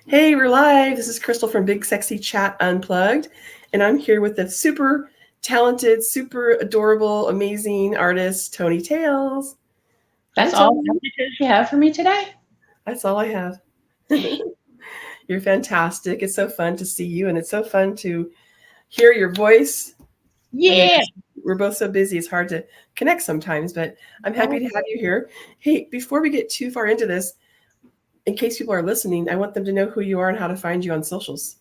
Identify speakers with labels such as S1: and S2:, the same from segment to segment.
S1: Hey, we're live. This is Crystal from Big Sexy Chat Unplugged, and I'm here with the super talented, super adorable, amazing artist, Toni Tales. Hi,
S2: That's all
S1: Toni.
S2: the you have for me today?
S1: That's all I have. You're fantastic. It's so fun to see you, and it's so fun to hear your voice. I know
S2: Yeah.
S1: we're both so busy, it's hard to connect sometimes, but I'm happy
S2: Oh,
S1: to have you here. Hey, before we get too far into this, in case people are listening, I want them to know who you are and how to find you on socials.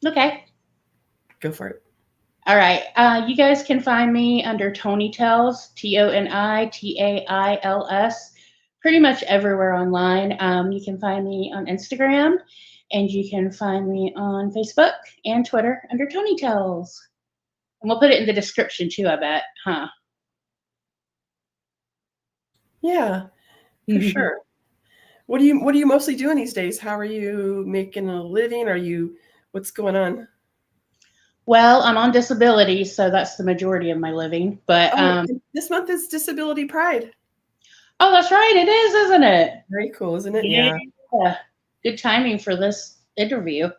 S2: okay.
S1: Go for it.
S2: All right. You guys can find me under Toni Tales, ToniTails, pretty much everywhere online. You can find me on Instagram, and you can find me on Facebook and Twitter under Toni Tales. And we'll put it in the description too, I bet. Huh?
S1: Yeah, for sure. What are you mostly doing these days? How are you making a living? What's going on?
S2: Well, I'm on disability, so that's the majority of my living. But
S1: Oh, and this month is Disability Pride.
S2: oh, that's right. It is, isn't it?
S1: Very cool, isn't it? Yeah.
S2: Yeah. Good timing for this interview.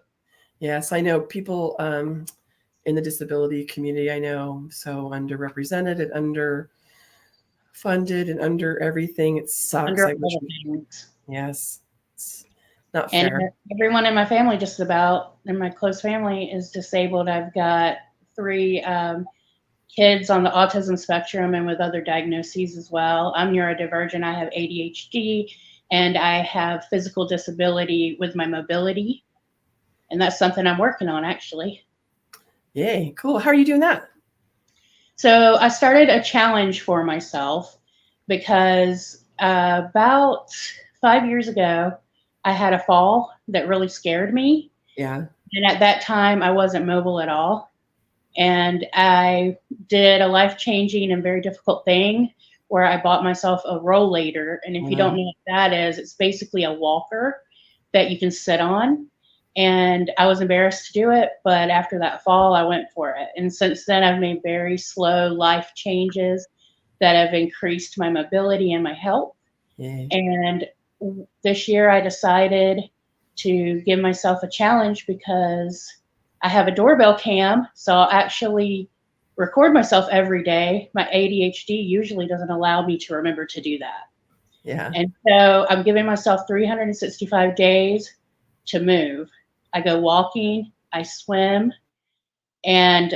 S1: Yes, I know people in the disability community. I know so underrepresented and underfunded and under everything. It sucks.
S2: Under
S1: I wish
S2: all
S1: we.
S2: the things.
S1: Yes, it's not
S2: And
S1: fair.
S2: everyone in my family, just about, in my close family, is disabled. I've got three kids on the autism spectrum and with other diagnoses as well. I'm neurodivergent. I have ADHD and I have physical disability with my mobility. And that's something I'm working on actually.
S1: Yay, cool. How are you doing that?
S2: So I started a challenge for myself because about 5 years ago, I had a fall that really scared me.
S1: Yeah.
S2: And at that time, I wasn't mobile at all. And I did a life changing and very difficult thing where I bought myself a rollator. And if you don't
S1: Wow.
S2: know what that is, it's basically a walker that you can sit on. And I was embarrassed to do it, but after that fall, I went for it. And since then, I've made very slow life changes that have increased my mobility and my health.
S1: Yay.
S2: And this year, I decided to give myself a challenge because I have a doorbell cam. So I'll actually record myself every day. My ADHD usually doesn't allow me to remember to do that.
S1: Yeah.
S2: And so I'm giving myself 365 days to move. I go walking, I swim, and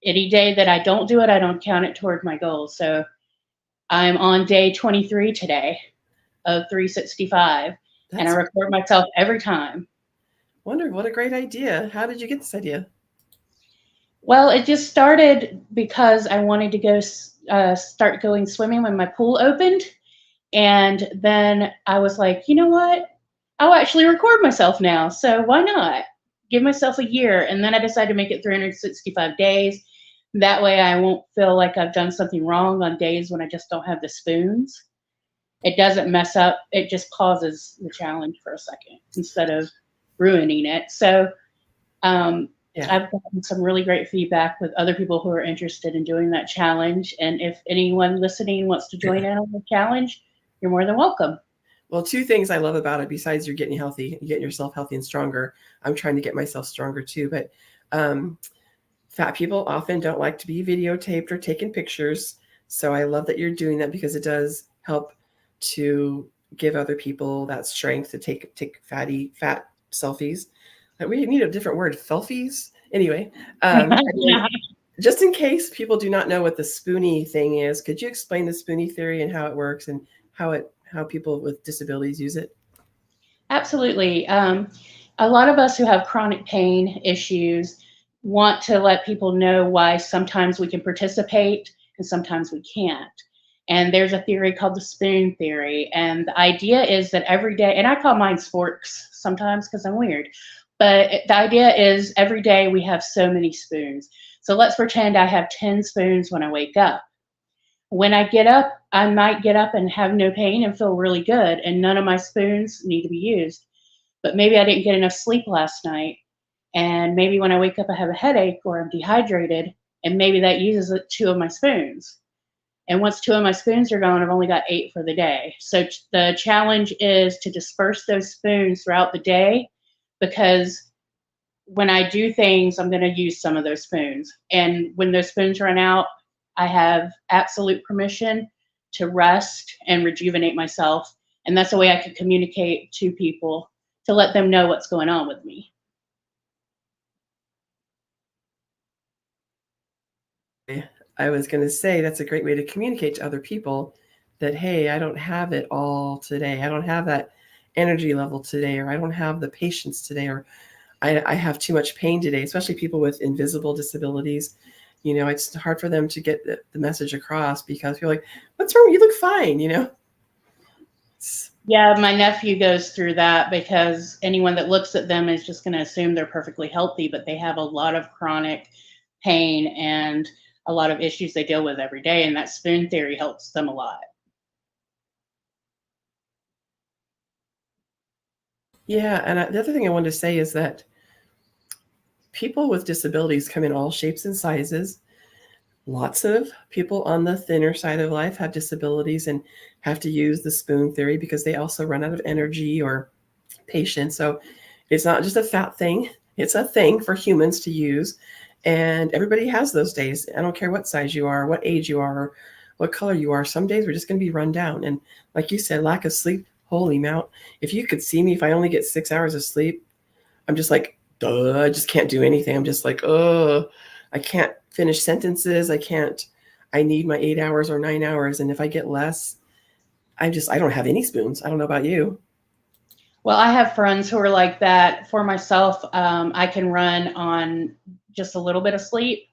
S2: any day that I don't do it, I don't count it toward my goals. So I'm on day 23 today of 365, and I
S1: That's
S2: record myself every time.
S1: wonder what a great idea. How did you get this idea?
S2: Well, it just started because I wanted to go start going swimming when my pool opened. And then I was like, you know what? I'll actually record myself now. So why not? Give myself a year. And then I decided to make it 365 days. That way I won't feel like I've done something wrong on days when I just don't have the spoons. It doesn't mess up, it just pauses the challenge for a second instead of ruining it. So um,
S1: Yeah.
S2: I've gotten some really great feedback with other people who are interested in doing that challenge. And if anyone listening wants to join in on the challenge, you're more than welcome.
S1: Well, two things I love about it besides you're getting healthy, you getting yourself healthy and stronger. I'm trying to get myself stronger too, but um, fat people often don't like to be videotaped or taken pictures. So I love that you're doing that because it does help to give other people that strength to take fat selfies. We need a different word, selfies. Anyway,
S2: Yeah.
S1: just in case people do not know what the spoonie thing is, could you explain the spoonie theory and how it works and how people with disabilities use it?
S2: Absolutely. A lot of us who have chronic pain issues want to let people know why sometimes we can participate and sometimes we can't. And there's a theory called the spoon theory. And the idea is that every day, and I call mine sporks sometimes because I'm weird, but the idea is every day we have so many spoons. So let's pretend I have 10 spoons when I wake up. When I get up, I might get up and have no pain and feel really good, and none of my spoons need to be used. But maybe I didn't get enough sleep last night, and maybe when I wake up, I have a headache or I'm dehydrated, and maybe that uses two of my spoons. And once 2 of my spoons are gone, I've only got 8 for the day. So the challenge is to disperse those spoons throughout the day, because when I do things, I'm going to use some of those spoons. And when those spoons run out, I have absolute permission to rest and rejuvenate myself. And that's a way I can communicate to people to let them know what's going on with me.
S1: I was going to say that's a great way to communicate to other people that, hey, I don't have it all today. I don't have that energy level today, or I don't have the patience today, or I have too much pain today, especially people with invisible disabilities. You know, it's hard for them to get the message across because you're like, what's wrong? You look fine, you know?
S2: Yeah, my nephew goes through that because anyone that looks at them is just going to assume they're perfectly healthy, but they have a lot of chronic pain and a lot of issues they deal with every day. And that spoon theory helps them a lot.
S1: Yeah. And the other thing I wanted to say is that people with disabilities come in all shapes and sizes. Lots of people on the thinner side of life have disabilities and have to use the spoon theory because they also run out of energy or patience. So it's not just a fat thing, it's a thing for humans to use. And everybody has those days. I don't care what size you are, what age you are, or what color you are. Some days we're just going to be run down. And like you said, lack of sleep, holy mount. If you could see me, if I only get 6 hours of sleep, I'm just like, duh, I just can't do anything. I'm just like, oh, I can't finish sentences. I need my 8 hours or 9 hours. And if I get less, I don't have any spoons. I don't know about you.
S2: Well, I have friends who are like that. For myself, I can run on just a little bit of sleep.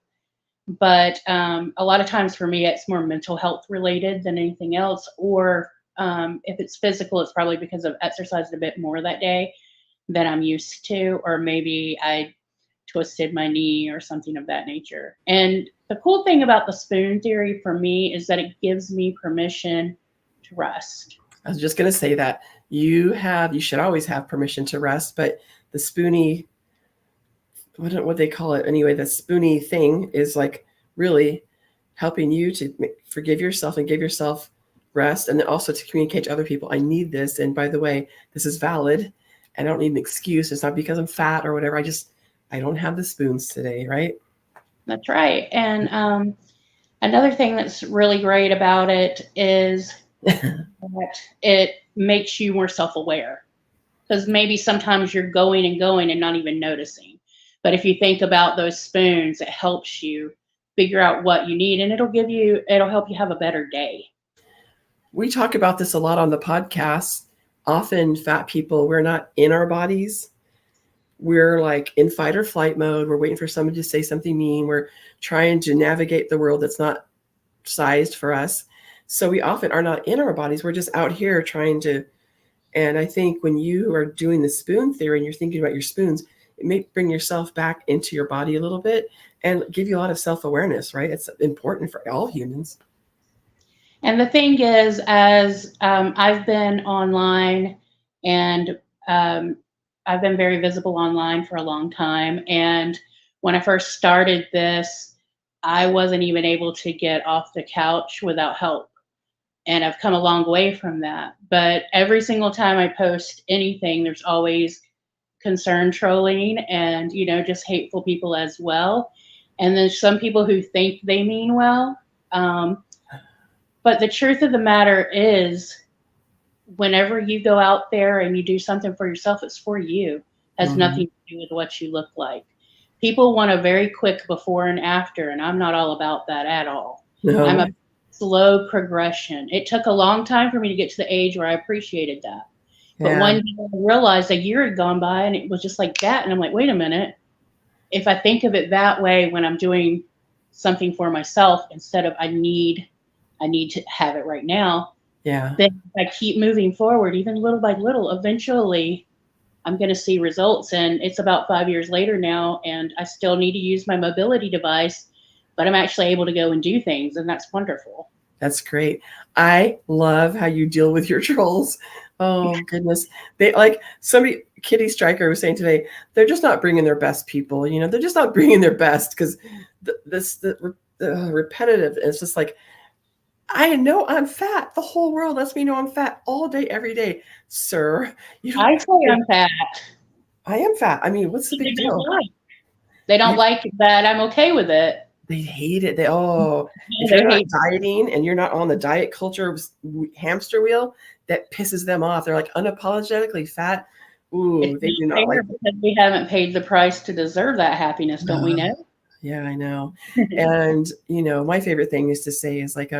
S2: But a lot of times for me, it's more mental health related than anything else. Or if it's physical, it's probably because I've exercised a bit more that day than I'm used to, or maybe I twisted my knee or something of that nature. And the cool thing about the spoon theory for me is that it gives me permission to rest.
S1: I was just going to say that you should always have permission to rest, but the spoony, what they call it anyway, the spoony thing is like really helping you to forgive yourself and give yourself rest, and then also to communicate to other people, I need this. And by the way, this is valid. I don't need an excuse. It's not because I'm fat or whatever. I don't have the spoons today, right?
S2: That's right. And another thing that's really great about it is that it makes you more self-aware, because maybe sometimes you're going and going and not even noticing. But if you think about those spoons, it helps you figure out what you need, and it'll help you have a better day.
S1: We talk about this a lot on the podcast. Often fat people, we're not in our bodies. We're like in fight or flight mode. We're waiting for somebody to say something mean. We're trying to navigate the world that's not sized for us. So we often are not in our bodies. We're just out here trying to. And I think when you are doing the spoon theory and you're thinking about your spoons, it may bring yourself back into your body a little bit and give you a lot of self-awareness, right? It's important for all humans.
S2: And the thing is, as I've been online and I've been very visible online for a long time. And when I first started this, I wasn't even able to get off the couch without help. And I've come a long way from that. But every single time I post anything, there's always concern trolling and, just hateful people as well. And then some people who think they mean well. But the truth of the matter is, whenever you go out there and you do something for yourself, it's for you. It has nothing to do with what you look like. People want a very quick before and after, and I'm not all about that at all.
S1: No.
S2: I'm a slow progression. It took a long time for me to get to the age where I appreciated that. But one day I realized a year had gone by and it was just like that. And I'm like, wait a minute. If I think of it that way when I'm doing something for myself, instead of I need to have it right now,
S1: Yeah.
S2: then if I keep moving forward, even little by little, eventually I'm going to see results. And it's about 5 years later now, and I still need to use my mobility device, but I'm actually able to go and do things, and that's wonderful.
S1: That's great. I love how you deal with your trolls. Oh goodness. They like Kitty Stryker was saying today, they're just not bringing their best people, they're just not bringing their best because the repetitive, it's just like, I know I'm fat. The whole world lets me know I'm fat all day, every day. Sir, you don't,
S2: I say I'm fat.
S1: I am fat. I mean, what's the
S2: They
S1: big
S2: don't
S1: deal?
S2: like. They don't
S1: You,
S2: like that I'm okay with it.
S1: they hate it. They, oh, if you're
S2: They
S1: not
S2: hate.
S1: dieting and you're not on the diet culture hamster wheel, that pisses them off. They're like unapologetically fat.
S2: It's
S1: Ooh, they do
S2: not
S1: not
S2: fair
S1: like it.
S2: because we haven't paid the price to deserve that happiness, don't we know?
S1: Yeah, I know. And, my favorite thing is to say is like,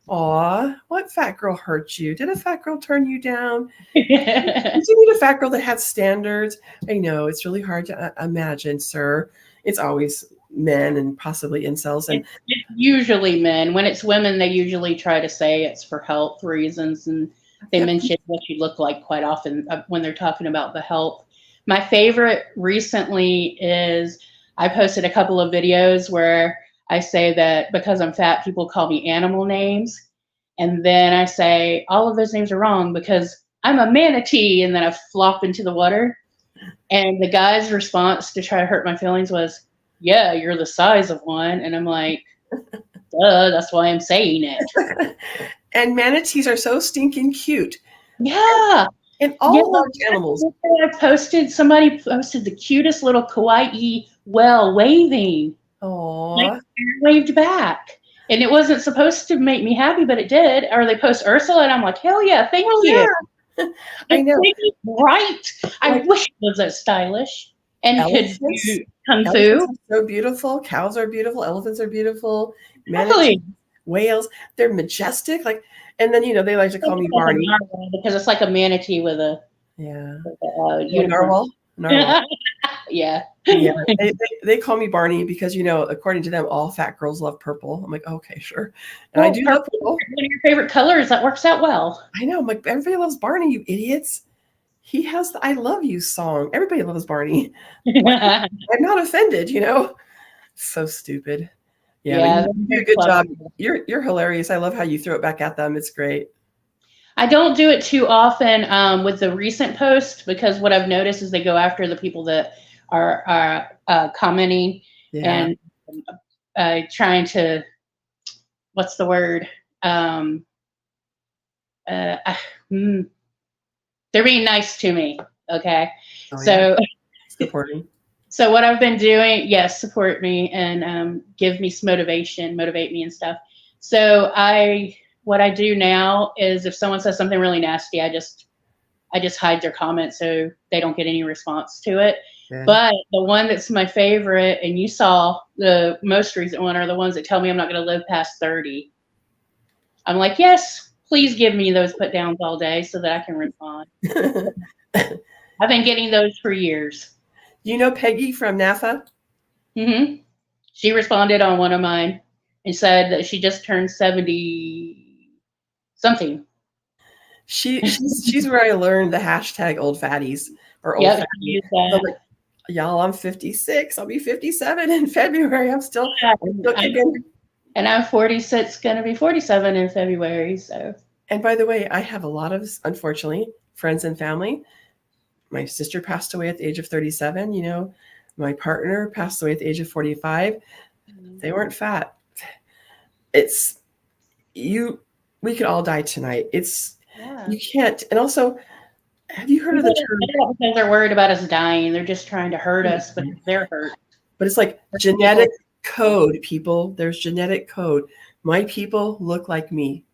S1: aw, what fat girl hurt you? Did a fat girl turn you down? Did you meet a fat girl that had standards? I know it's really hard to imagine, sir. It's always men and possibly incels. And
S2: It's usually men. When it's women, they usually try to say it's for health reasons, and they
S1: yeah,
S2: mention what you look like quite often when they're talking about the health. My favorite recently is I posted a couple of videos where I say that because I'm fat, people call me animal names. And then I say all of those names are wrong because I'm a manatee. And then I flop into the water. And the guy's response to try to hurt my feelings was, yeah, you're the size of one. And I'm like, duh, that's why I'm saying it.
S1: and manatees are so stinking cute.
S2: Yeah.
S1: And
S2: Yeah.
S1: all large animals.
S2: Somebody posted the cutest little kawaii whale waving. Like,
S1: Aw,
S2: waved back. And it wasn't supposed to make me happy, but it did. Or they post Ursula, and I'm like, hell yeah, thank
S1: oh
S2: you.
S1: yeah, I
S2: It's
S1: know.
S2: pretty bright. I
S1: Like
S2: wish it was that stylish and could
S1: elephants,
S2: do kung
S1: elephants
S2: fu.
S1: are so beautiful. Cows are beautiful. Elephants are beautiful. Manatees,
S2: Really.
S1: whales, they're majestic. Like, and then they like to call me Barney.
S2: Because it's like a manatee
S1: Yeah,
S2: with a
S1: oh,
S2: unicorn.
S1: narwhal, narwhal.
S2: Yeah.
S1: Yeah, they call me Barney because according to them, all fat girls love purple. I'm like, okay, sure, and I
S2: Well,
S1: do love
S2: purple is
S1: purple.
S2: one of your favorite colors. That works out well.
S1: I know. I'm like, everybody loves Barney, you idiots. He has the "I love you" song. Everybody loves Barney. Like, I'm not offended. So stupid. Yeah, but
S2: Yeah,
S1: you
S2: they're
S1: do a
S2: very
S1: good
S2: clever.
S1: job. You're hilarious. I love how you throw it back at them. It's great.
S2: I don't do it too often with the recent posts because what I've noticed is they go after the people that are commenting
S1: Yeah.
S2: and trying to, what's the word? Um, uh, uh, mm, they're being nice to me. Okay.
S1: Oh yeah.
S2: So,
S1: Supporting.
S2: so what I've been doing, yes, support me and give me some motivate me and stuff. So what I do now is if someone says something really nasty, I just hide their comment so they don't get any response to it.
S1: Good.
S2: But the one that's my favorite, and you saw the most recent one, are the ones that tell me I'm not going to live past 30. I'm like, yes, please give me those put downs all day so that I can respond. I've been getting those for years.
S1: You know Peggy from NAFA?
S2: hmm She responded on one of mine and said that she just turned 70 something.
S1: She's where I learned the hashtag old fatties or old
S2: Yep, she
S1: fatty.
S2: used
S1: So
S2: that.
S1: like, y'all, I'm 56. I'll be 57 in February. I'm still
S2: Yeah,
S1: kicking.
S2: and I'm 46, going to be 47 in February. So
S1: And by the way, I have a lot of, unfortunately, friends and family. My sister passed away at the age of 37. My partner passed away at the age of 45. They weren't fat. It's you. We could all die tonight.
S2: yeah.
S1: You can't. And also, have you heard of
S2: People
S1: the
S2: don't
S1: term?
S2: say that because they're worried about us dying. They're just trying to hurt us because they're hurt.
S1: But it's like
S2: People,
S1: genetic code, people. There's genetic code. My people look like me.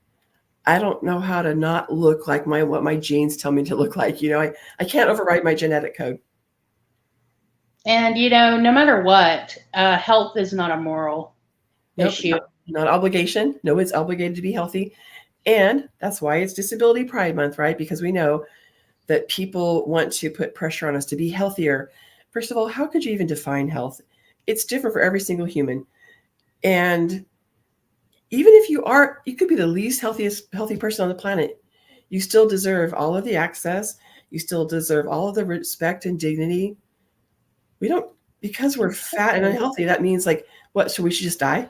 S1: I don't know how to not look like what my genes tell me to look like. I can't override my genetic code.
S2: and no matter what, health is not a moral
S1: Nope,
S2: issue.
S1: not obligation. No one's obligated to be healthy. And that's why it's Disability Pride Month, right? Because we know that people want to put pressure on us to be healthier. First of all, how could you even define health? It's different for every single human. And even if you could be the least healthy person on the planet. You still deserve all of the access. You still deserve all of the respect and dignity. We don't, because we're fat and unhealthy, that means like, what? So we should just die?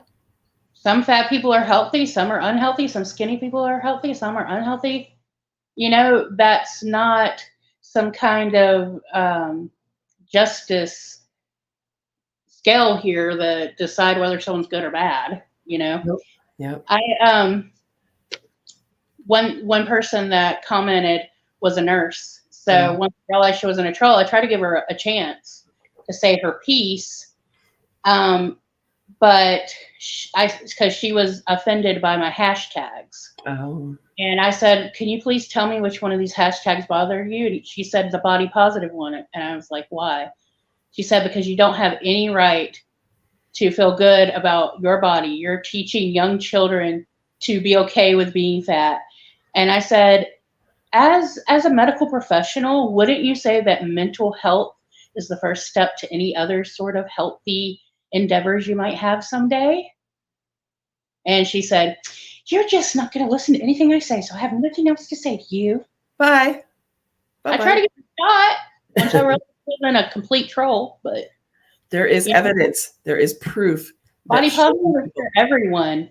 S2: Some fat people are healthy, some are unhealthy, some skinny people are healthy, some are unhealthy. That's not some kind of justice scale here that decide whether someone's good or bad.
S1: Nope. Yep.
S2: I one person that commented was a nurse. So
S1: Oh,
S2: when I realized she wasn't a troll, I tried to give her a chance to say her piece. Um, but because she was offended by my hashtags.
S1: oh,
S2: And I said, "Can you please tell me which one of these hashtags bother you?" And she said, "The body positive one." And I was like, "Why?" She said, "Because you don't have any right to feel good about your body. You're teaching young children to be okay with being fat." And I said, as a medical professional, wouldn't you say that mental health is the first step to any other sort of healthy endeavors you might have someday? And she said, "You're just not going to listen to anything I say, so I have nothing else to say to you."
S1: bye.
S2: I tried
S1: Bye-bye.
S2: to get a shot once I realized I wasn't a complete troll, but
S1: There is
S2: you know,
S1: evidence. There is proof that
S2: body
S1: shaming
S2: positive is
S1: people.
S2: for everyone.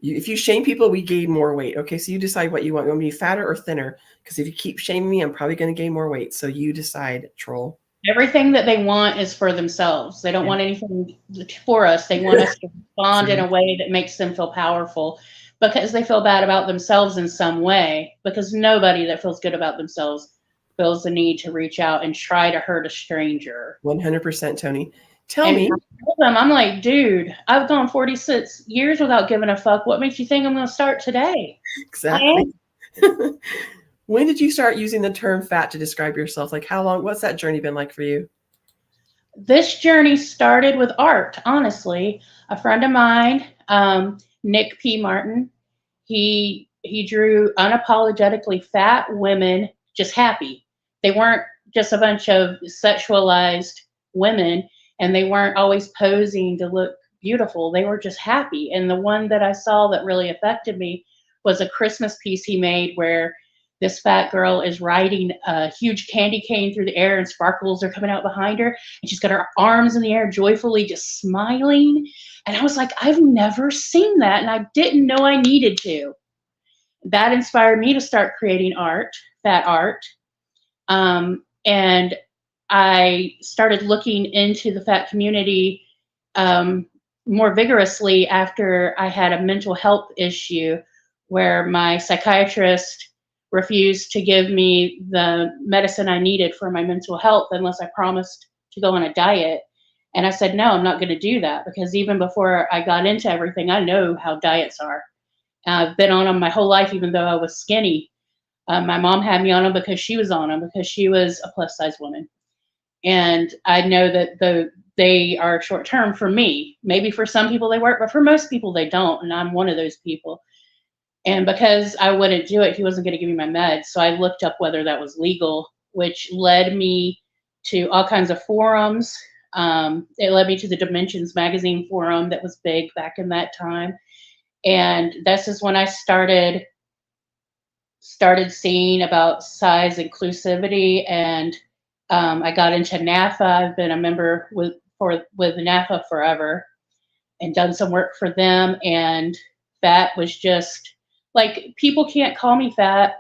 S1: If you shame people, we gain more weight. Okay, so you decide what you want. You want me to be fatter or thinner? Because if you keep shaming me, I'm probably going to gain more weight. So you decide, troll.
S2: Everything that they want is for themselves. They don't
S1: Yeah.
S2: want anything for us. They want us to respond in
S1: True.
S2: a way that makes them feel powerful because they feel bad about themselves in some way. Because nobody that feels good about themselves feels the need to reach out and try to hurt a stranger.
S1: 100%, Tony. Tell
S2: And I
S1: me
S2: told them, I'm like, dude, I've gone 46 years without giving a fuck. What makes you think I'm going to start today? I
S1: exactly.
S2: am.
S1: When did you start using the term fat to describe yourself? Like, how long? What's that journey been like for you?
S2: This journey started with art, honestly. A friend of mine, Nick P. Martin, he drew unapologetically fat women just happy. They weren't just a bunch of sexualized women, and they weren't always posing to look beautiful. They were just happy. And the one that I saw that really affected me was a Christmas piece he made where this fat girl is riding a huge candy cane through the air and sparkles are coming out behind her, and she's got her arms in the air joyfully just smiling. And I was like, I've never seen that, and I didn't know I needed to. That inspired me to start creating art, fat art. And I started looking into the fat community um, more vigorously after I had a mental health issue where my psychiatrist refused to give me the medicine I needed for my mental health unless I promised to go on a diet. And I said, no, I'm not going to do that because even before I got into everything, I know how diets are. I've been on them my whole life, even though I was skinny. My mom had me on them because she was on them because she was a plus size woman. And I know that they are short term for me. Maybe for some people they work, but for most people they don't. And I'm one of those people. And because I wouldn't do it, he wasn't going to give me my meds. So I looked up whether that was legal, which led me to all kinds of forums. It led me to the Dimensions magazine forum that was big back in that time. And this is when I started seeing about size inclusivity, and I got into NAFA. I've been a member with NAFA forever and done some work for them. And fat was just like, people can't call me fat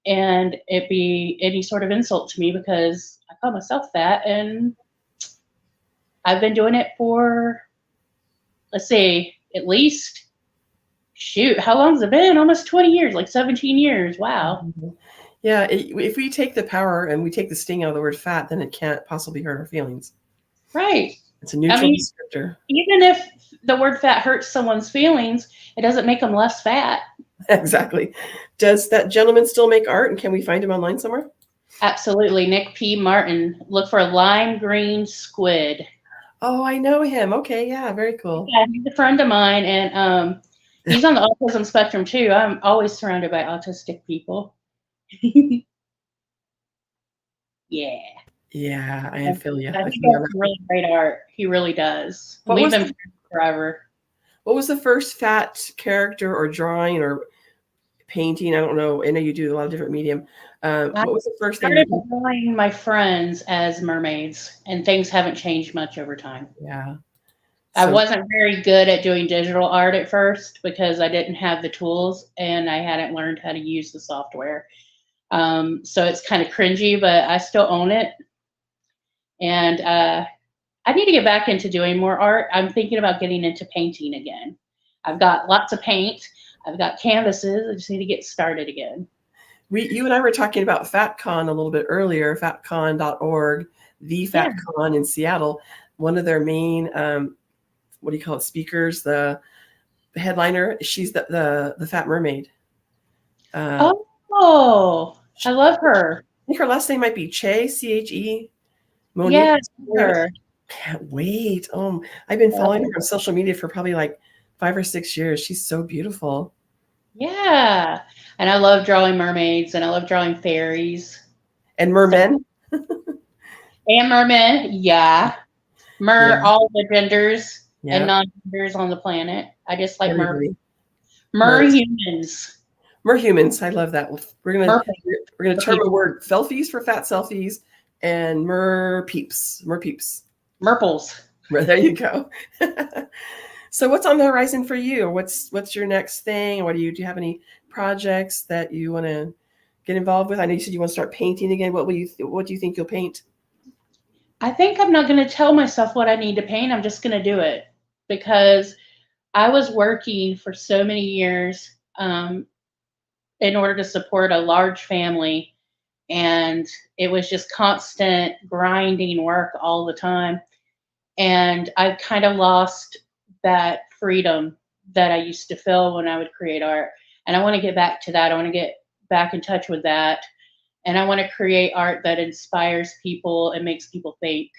S2: and it be any sort of insult to me because I call myself fat, and I've been doing it for, let's see, at least, shoot, how long's it been? Almost 20 years, like 17 years. Wow.
S1: Mhm. Yeah, if we take the power and we take the sting out of the word fat, then it can't possibly hurt our feelings.
S2: Right.
S1: It's a
S2: I
S1: neutral
S2: mean,
S1: descriptor.
S2: even if the word fat hurts someone's feelings, it doesn't make them less fat.
S1: Exactly. Does that gentleman still make art, and can we find him online somewhere?
S2: Absolutely. Nick P. Martin. Look for lime green squid.
S1: Oh, I know him. Okay, yeah, very cool.
S2: Yeah, he's a friend of mine, and he's on the autism spectrum too. I'm always surrounded by autistic people. Yeah.
S1: Yeah, I
S2: I
S1: feel you.
S2: think
S1: I
S2: he
S1: feel you
S2: does
S1: on
S2: some
S1: that.
S2: really great art. He really does. And
S1: What
S2: we've
S1: was
S2: been
S1: the
S2: friends forever.
S1: what was the first fat character or drawing or painting? I don't know. I know you do a lot of different medium.
S2: I
S1: What was the first thing
S2: started
S1: you?
S2: drawing my friends as mermaids, and things haven't changed much over time.
S1: Yeah.
S2: I
S1: So
S2: wasn't very good at doing digital art at first because I didn't have the tools and I hadn't learned how to use the software. So it's kind of cringy, but I still own it. And I need to get back into doing more art. I'm thinking about getting into painting again. I've got lots of paint. I've got canvases. I just need to get started again.
S1: You and I were talking about FatCon a little bit earlier, fatcon.org, the
S2: Yeah.
S1: FatCon in Seattle. One of their main, what do you call it, speakers, the headliner, she's the Fat Mermaid.
S2: Oh, I love her.
S1: I think her last name might be Che, C-H-E, Monique.
S2: Yeah, her.
S1: Can't wait. I've been following her on social media for probably like 5 or 6 years. She's so beautiful.
S2: Yeah. And I love drawing mermaids and I love drawing fairies.
S1: And mermen.
S2: And mermen. Yeah.
S1: Yeah.
S2: All the genders
S1: Yeah.
S2: and non-genders on the planet. I just like
S1: Everybody.
S2: humans.
S1: Merhumans. I love that. We're gonna term a word selfies for fat selfies and merpeeps.
S2: Merples.
S1: There you go. So what's on the horizon for you? What's your next thing? Do you have any projects that you want to get involved with? I know you said you want to start painting again. What do you think you'll paint?
S2: I think I'm not going to tell myself what I need to paint. I'm just going to do it because I was working for so many years in order to support a large family, and it was just constant grinding work all the time. And I kind of lost that freedom that I used to feel when I would create art. And I want to get back to that. I want to get back in touch with that. And I want to create art that inspires people and makes people think.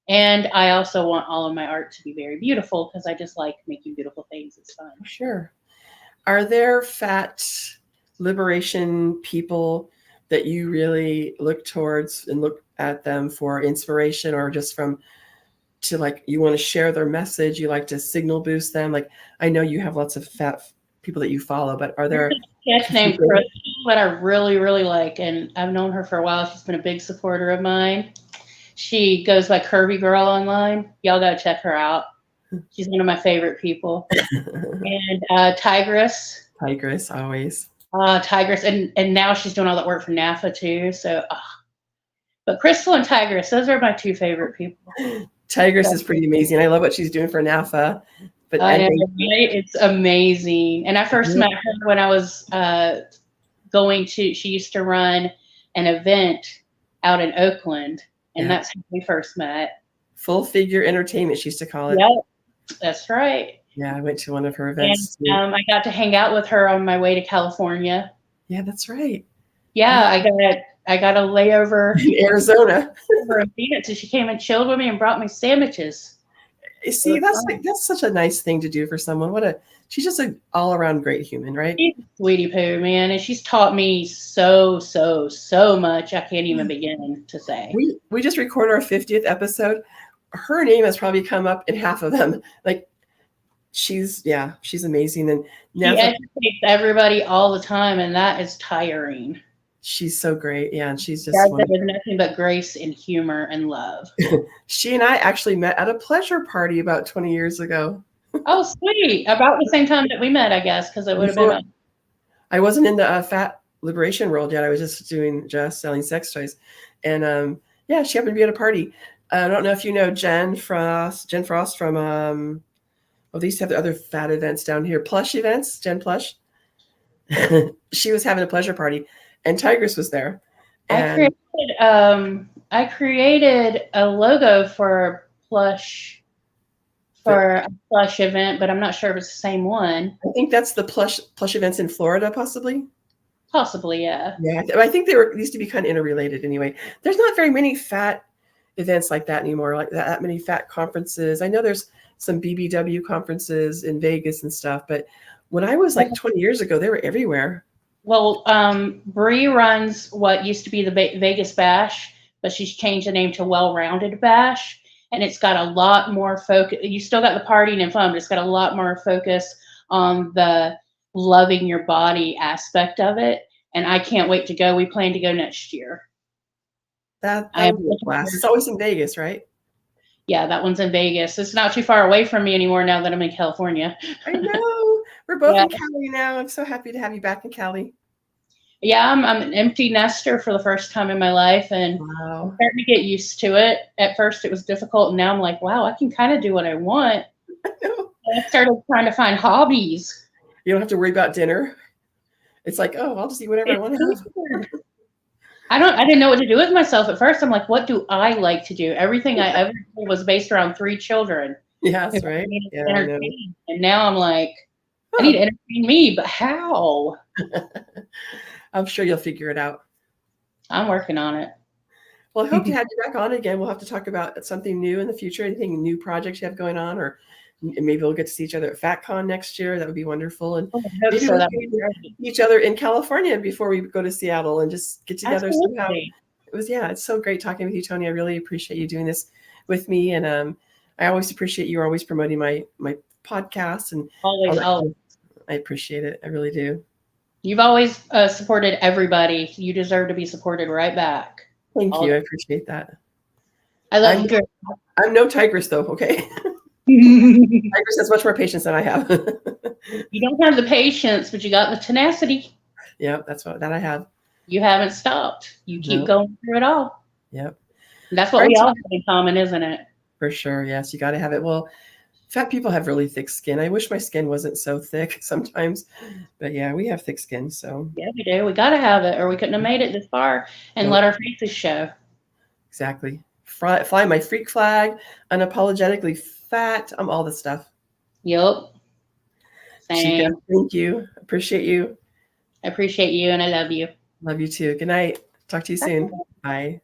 S2: And I also want all of my art to be very beautiful because I just like making beautiful things. It's fun.
S1: Sure. Are there fat liberation people that you really look towards and look at them for inspiration, or just to like you want to share their message, you like to signal boost them? Like I know you have lots of fat people that you follow, but are there
S2: a sketch named Crystal that I really, really like, and I've known her for a while. She's been a big supporter of mine. She goes by Curvy Girl online. Y'all gotta check her out. She's one of my favorite people. And Tigress.
S1: Tigress, always.
S2: Tigress, and now she's doing all that work for NAFA too. So, but Crystal and Tigress, those are my two favorite people.
S1: Tigress is pretty amazing. I love what she's doing for NAFA. But
S2: I know, right? It's amazing. And I first met her when I was she used to run an event out in Oakland, and that's how we first met.
S1: Full Figure Entertainment, she used to call it.
S2: Yep, that's right.
S1: Yeah, I went to one of her events.
S2: And I got to hang out with her on my way to California.
S1: Yeah, that's right.
S2: Yeah, I got a layover
S1: in Arizona.
S2: For Phoenix, and she came and chilled with me and brought me sandwiches.
S1: See, that's such a nice thing to do for someone. She's just an all around great human, right?
S2: She's a sweetie poo, man, and she's taught me so much. I can't even begin to say.
S1: We just recorded our 50th episode. Her name has probably come up in half of them. Like she's amazing, and
S2: she educates everybody all the time, and that is tiring.
S1: She's so great. Yeah. And she's just
S2: with nothing but grace and humor and love.
S1: She and I actually met at a pleasure party about 20 years ago.
S2: Oh, sweet. About the same time that we met, I guess, because it would have been.
S1: I wasn't in the fat liberation world yet. I was just selling sex toys. And she happened to be at a party. I don't know if you know Jen Frost from, they used to have the other fat events down here, Plush events, Jen Plush. She was having a pleasure party. And Tigress was there. And
S2: I created a logo for Plush a Plush event, but I'm not sure if it's the same one.
S1: I think that's the Plush events in Florida, possibly.
S2: Possibly, yeah.
S1: Yeah, I think they used to be kind of interrelated anyway. There's not very many fat events like that anymore, like that many fat conferences. I know there's some BBW conferences in Vegas and stuff, but when I was like 20 years ago, they were everywhere.
S2: Well, Bree runs what used to be the Vegas Bash, but she's changed the name to Well-Rounded Bash, and it's got a lot more focus. You still got the partying and fun, but it's got a lot more focus on the loving your body aspect of it, and I can't wait to go. We plan to go next year.
S1: That would be a blast. It's always in Vegas, right?
S2: Yeah, that one's in Vegas. It's not too far away from me anymore now that I'm in California.
S1: I know. We're both in Cali now. I'm so happy to have you back in Cali.
S2: Yeah, I'm an empty nester for the first time in my life, and I'm starting to get used to it. At first, it was difficult, and now I'm like, wow, I can kind of do what I want.
S1: I know.
S2: And I started trying to find hobbies.
S1: You don't have to worry about dinner. It's like, oh, I'll just eat whatever I
S2: It's
S1: want to have.
S2: weird. I didn't know what to do with myself at first. I'm like, what do I like to do? Everything I ever did was based around 3 children who
S1: Yes, right?
S2: needed
S1: Yeah,
S2: to
S1: I know.
S2: entertain. And now I'm like, I need to
S1: Oh,
S2: entertain me, but how?
S1: I'm sure you'll figure it out.
S2: I'm working on it.
S1: Well, I hope to have you back on again. We'll have to talk about something new in the future. Anything new projects you have going on, or maybe we'll get to see each other at FatCon next year. That would be wonderful. And
S2: Oh, I hope
S1: maybe
S2: so.
S1: we
S2: That'd
S1: can
S2: be
S1: even
S2: great.
S1: see each other in California before we go to Seattle and just get together somehow.
S2: Absolutely.
S1: It's so great talking with you, Toni. I really appreciate you doing this with me. And I always appreciate you always promoting my podcast and all
S2: Always,
S1: that.
S2: always.
S1: I appreciate it. I really do.
S2: You've always supported everybody. You deserve to be supported right back.
S1: Thank
S2: All
S1: you. I
S2: the-
S1: appreciate that.
S2: I love you, girl.
S1: I'm no tigress though. Okay.
S2: You
S1: Tigress has much more patience than I have.
S2: don't have the patience, but you got the tenacity.
S1: Yeah, that I have.
S2: You haven't stopped. You keep
S1: No.
S2: going through it all.
S1: Yep.
S2: That's what
S1: All
S2: we
S1: right,
S2: all have in common, isn't it?
S1: for sure. Yes, you got to have it. Well, fat people have really thick skin. I wish my skin wasn't so thick sometimes, but yeah, we have thick skin. So
S2: Yeah, we do. We got to have it, or we couldn't have made it this far and
S1: Nope.
S2: let our faces show.
S1: Exactly. Fly my freak flag, unapologetically fat. I'm all the stuff.
S2: Yep.
S1: Chica,
S2: Same.
S1: thank you. Appreciate you.
S2: I appreciate you and I love you.
S1: Love you too. Good night. Talk to you soon. Bye.